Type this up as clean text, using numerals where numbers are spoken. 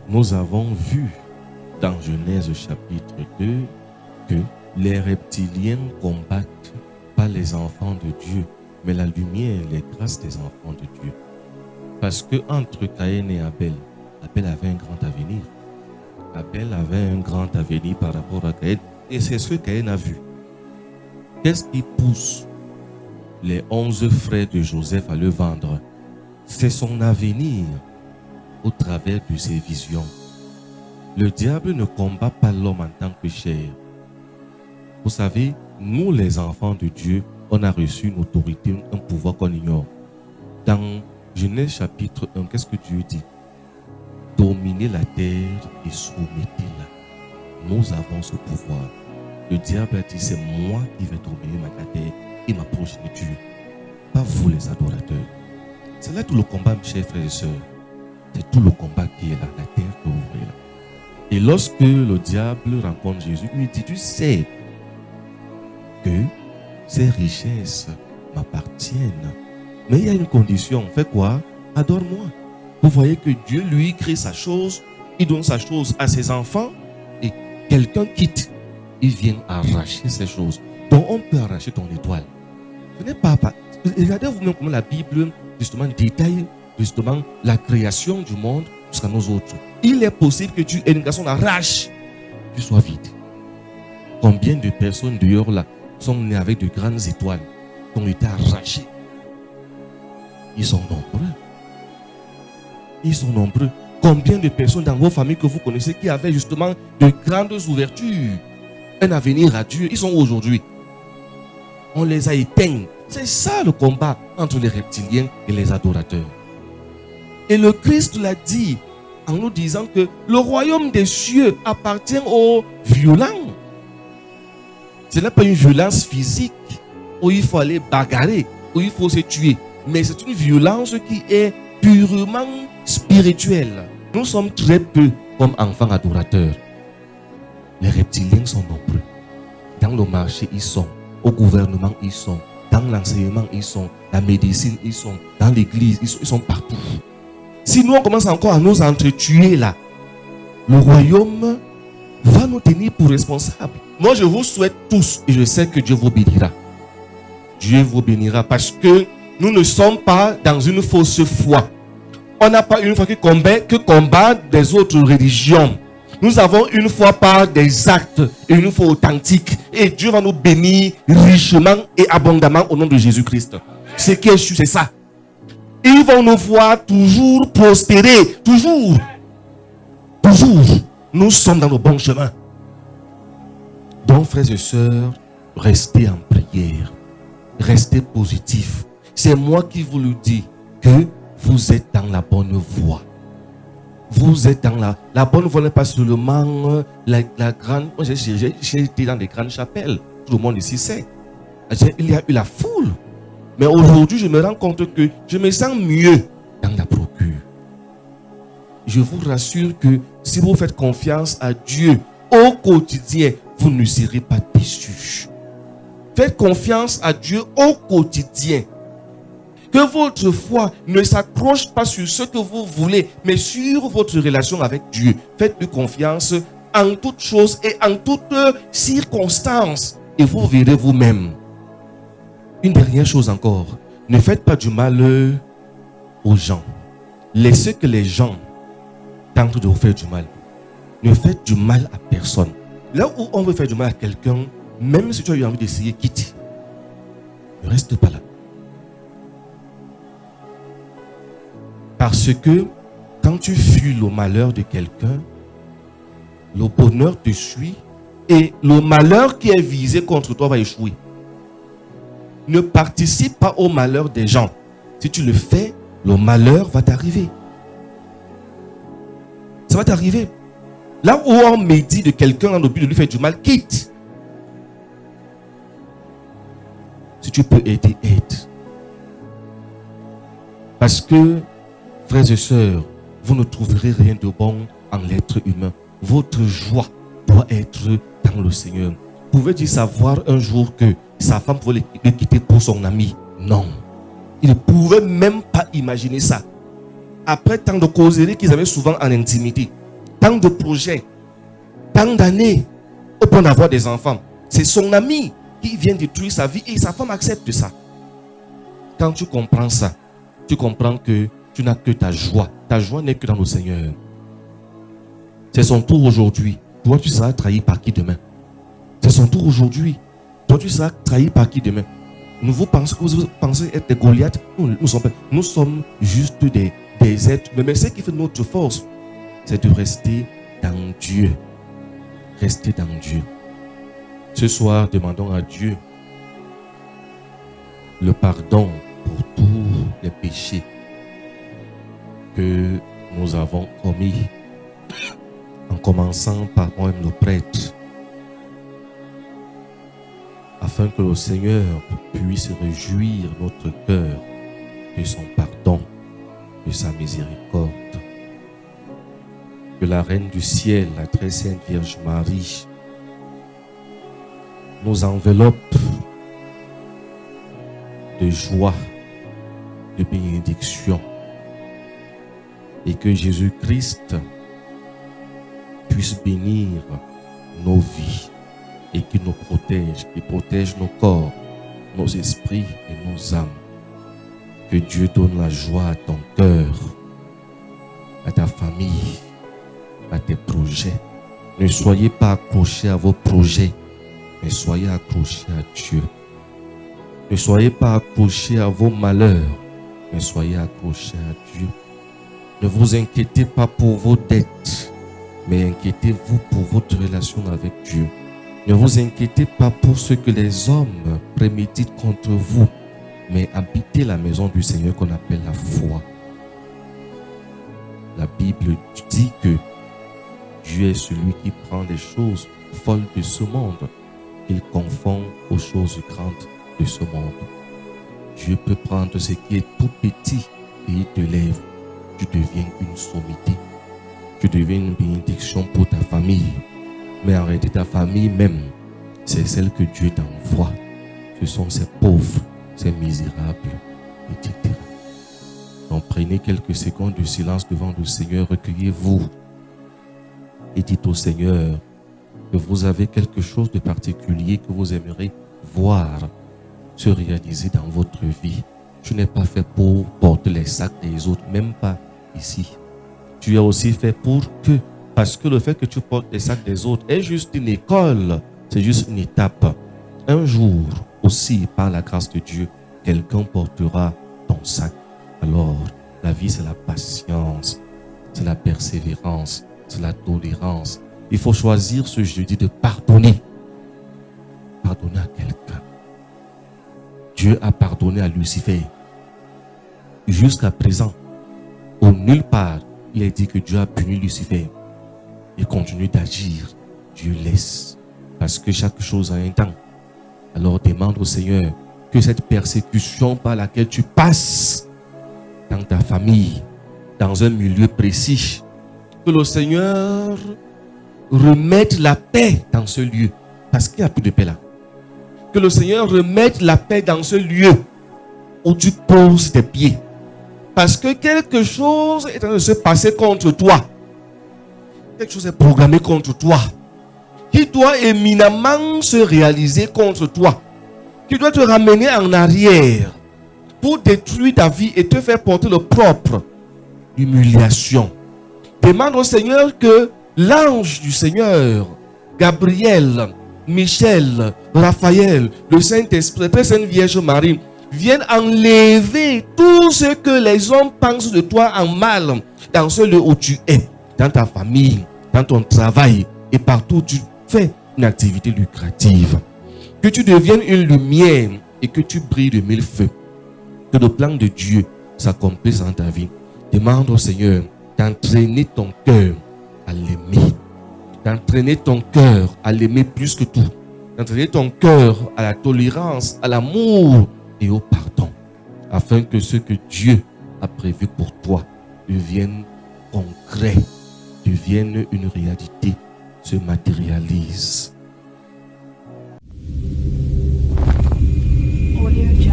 Nous avons vu dans Genèse chapitre 2 que les reptiliens combattent pas les enfants de Dieu, mais la lumière et les grâces des enfants de Dieu. Parce que entre Caïn et Abel, Abel avait un grand avenir. Abel avait un grand avenir par rapport à Caïn. Et c'est ce que Caïn a vu. Qu'est-ce qui pousse les 11 frères de Joseph à le vendre? C'est son avenir au travers de ses visions. Le diable ne combat pas l'homme en tant que chair. Vous savez, nous les enfants de Dieu, on a reçu une autorité, un pouvoir qu'on ignore. Dans Genèse chapitre 1, qu'est-ce que Dieu dit? Dominez la terre et soumettez-la. Nous avons ce pouvoir. Le diable a dit, c'est moi qui vais dominer la terre et ma progéniture. Pas vous les adorateurs. C'est là tout le combat, mes chers frères et sœurs. C'est tout le combat qui est là, la terre que vous voyez là. Et lorsque le diable rencontre Jésus, il lui dit, tu sais que ces richesses m'appartiennent. Mais il y a une condition, fais quoi? Adore-moi. Vous voyez que Dieu, lui, crée sa chose, il donne sa chose à ses enfants, et quelqu'un quitte, il vient arracher ces choses. Donc on peut arracher ton étoile. Ce n'est pas... Regardez vous-même comment la Bible, justement, détaille justement la création du monde jusqu'à nous autres. Il est possible que tu aies une garçon arrache, tu sois vide. Combien de personnes dehors là sont nées avec de grandes étoiles qui ont été arrachées? Ils sont nombreux. Ils sont nombreux. Combien de personnes dans vos familles que vous connaissez qui avaient justement de grandes ouvertures, un avenir à Dieu, ils sont aujourd'hui. On les a éteints. C'est ça le combat entre les reptiliens et les adorateurs. Et le Christ l'a dit en nous disant que le royaume des cieux appartient aux violents. Ce n'est pas une violence physique où il faut aller bagarrer, où il faut se tuer. Mais c'est une violence qui est purement spirituelle. Nous sommes très peu comme enfants adorateurs. Les reptiliens sont nombreux. Dans le marché, ils sont. Au gouvernement, ils sont. Dans l'enseignement, ils sont. La médecine, ils sont. Dans l'église, ils sont partout. Si nous, on commence encore à nous entretuer là, le royaume va nous tenir pour responsables. Moi, je vous souhaite tous, et je sais que Dieu vous bénira. Dieu vous bénira parce que nous ne sommes pas dans une fausse foi. On n'a pas une foi qui combat des autres religions. Nous avons une foi par des actes et une foi authentique. Et Dieu va nous bénir richement et abondamment au nom de Jésus-Christ. Ce qui est sûr, c'est ça. Ils vont nous voir toujours prospérer. Toujours. Toujours. Nous sommes dans le bon chemin. Donc, frères et sœurs, restez en prière. Restez positifs. C'est moi qui vous le dis que vous êtes dans la bonne voie. Vous êtes dans la bonne voie, n'est pas seulement la grande. Moi, j'ai été dans des grandes chapelles. Tout le monde ici sait. Il y a eu la foule. Mais aujourd'hui, je me rends compte que je me sens mieux dans la procure. Je vous rassure que si vous faites confiance à Dieu au quotidien, vous ne serez pas déçus. Faites confiance à Dieu au quotidien. Que votre foi ne s'accroche pas sur ce que vous voulez, mais sur votre relation avec Dieu. Faites-lui confiance en toutes choses et en toutes circonstances. Et vous verrez vous-même. Une dernière chose encore. Ne faites pas du mal aux gens. Laissez que les gens tentent de vous faire du mal. Ne faites du mal à personne. Là où on veut faire du mal à quelqu'un, même si tu as eu envie d'essayer, quitte. Ne reste pas là. Parce que quand tu fuis le malheur de quelqu'un, le bonheur te suit et le malheur qui est visé contre toi va échouer. Ne participe pas au malheur des gens. Si tu le fais, le malheur va t'arriver. Ça va t'arriver. Là où on médit de quelqu'un dans le but de lui faire du mal, quitte. Si tu peux aider, aide. Parce que, frères et sœurs, vous ne trouverez rien de bon en l'être humain. Votre joie doit être dans le Seigneur. Pouvait-il savoir un jour que sa femme pouvait le quitter pour son ami? Non. Il ne pouvait même pas imaginer ça. Après tant de causeries qu'ils avaient souvent en intimité, tant de projets, tant d'années au point d'avoir des enfants. C'est son ami qui vient détruire sa vie et sa femme accepte ça. Quand tu comprends ça, tu comprends que tu n'as que ta joie. Ta joie n'est que dans le Seigneur. C'est son tour aujourd'hui. Toi, tu seras trahi par qui demain? C'est son tour aujourd'hui. Toi, tu seras trahi par qui demain? Vous pensez être des Goliaths? Nous sommes juste des êtres. Mais ce qui fait notre force, c'est de rester dans Dieu. Rester dans Dieu. Ce soir, demandons à Dieu le pardon pour tous les péchés que nous avons commis, en commençant par moi-même le prêtre, afin que le Seigneur puisse réjouir notre cœur de son pardon, de sa miséricorde. Que la Reine du ciel, la très sainte Vierge Marie, nous enveloppe de joie, de bénédiction, et que Jésus-Christ puisse bénir nos vies et qu'il nous protège, qu'il protège nos corps, nos esprits et nos âmes. Que Dieu donne la joie à ton cœur, à ta famille, à tes projets. Ne soyez pas accrochés à vos projets, mais soyez accrochés à Dieu. Ne soyez pas accrochés à vos malheurs, mais soyez accrochés à Dieu. Ne vous inquiétez pas pour vos dettes, mais inquiétez-vous pour votre relation avec Dieu. Ne vous inquiétez pas pour ce que les hommes préméditent contre vous, mais habitez la maison du Seigneur qu'on appelle la foi. La Bible dit que Dieu est celui qui prend les choses folles de ce monde, qu'il confond aux choses grandes de ce monde. Dieu peut prendre ce qui est tout petit et il te lève. Tu deviens une sommité. Tu deviens une bénédiction pour ta famille. Mais en réalité, ta famille même, c'est celle que Dieu t'envoie. Ce sont ces pauvres, ces misérables, etc. Donc prenez quelques secondes de silence devant le Seigneur, recueillez-vous et dites au Seigneur que vous avez quelque chose de particulier que vous aimeriez voir se réaliser dans votre vie. Tu n'es pas fait pour porter les sacs des autres, même pas ici. Tu es aussi fait pour que, parce que le fait que tu portes les sacs des autres est juste une école, c'est juste une étape. Un jour aussi, par la grâce de Dieu, quelqu'un portera ton sac. Alors, la vie, c'est la patience, c'est la persévérance, c'est la tolérance. Il faut choisir ce jeudi de pardonner. Pardonner à quelqu'un. Dieu a pardonné à Lucifer. Jusqu'à présent, au nulle part, il est dit que Dieu a puni Lucifer. Il continue d'agir. Dieu laisse. Parce que chaque chose a un temps. Alors demande au Seigneur que cette persécution par laquelle tu passes dans ta famille, dans un milieu précis, que le Seigneur remette la paix dans ce lieu. Parce qu'il n'y a plus de paix là. Que le Seigneur remette la paix dans ce lieu où tu poses tes pieds. Parce que quelque chose est en train de se passer contre toi. Quelque chose est programmé contre toi. Qui doit éminemment se réaliser contre toi. Qui doit te ramener en arrière pour détruire ta vie et te faire porter le propre. Humiliation. Demande au Seigneur que l'ange du Seigneur, Gabriel, Michel, Raphaël, le Saint-Esprit, la très sainte Vierge Marie, viennent enlever tout ce que les hommes pensent de toi en mal dans ce lieu où tu es, dans ta famille, dans ton travail et partout où tu fais une activité lucrative. Que tu deviennes une lumière et que tu brilles de mille feux. Que le plan de Dieu s'accomplisse dans ta vie. Demande au Seigneur d'entraîner ton cœur à l'aimer. D'entraîner ton cœur à l'aimer plus que tout. D'entraîner ton cœur à la tolérance, à l'amour et au pardon. Afin que ce que Dieu a prévu pour toi devienne concret, devienne une réalité, se matérialise. Audio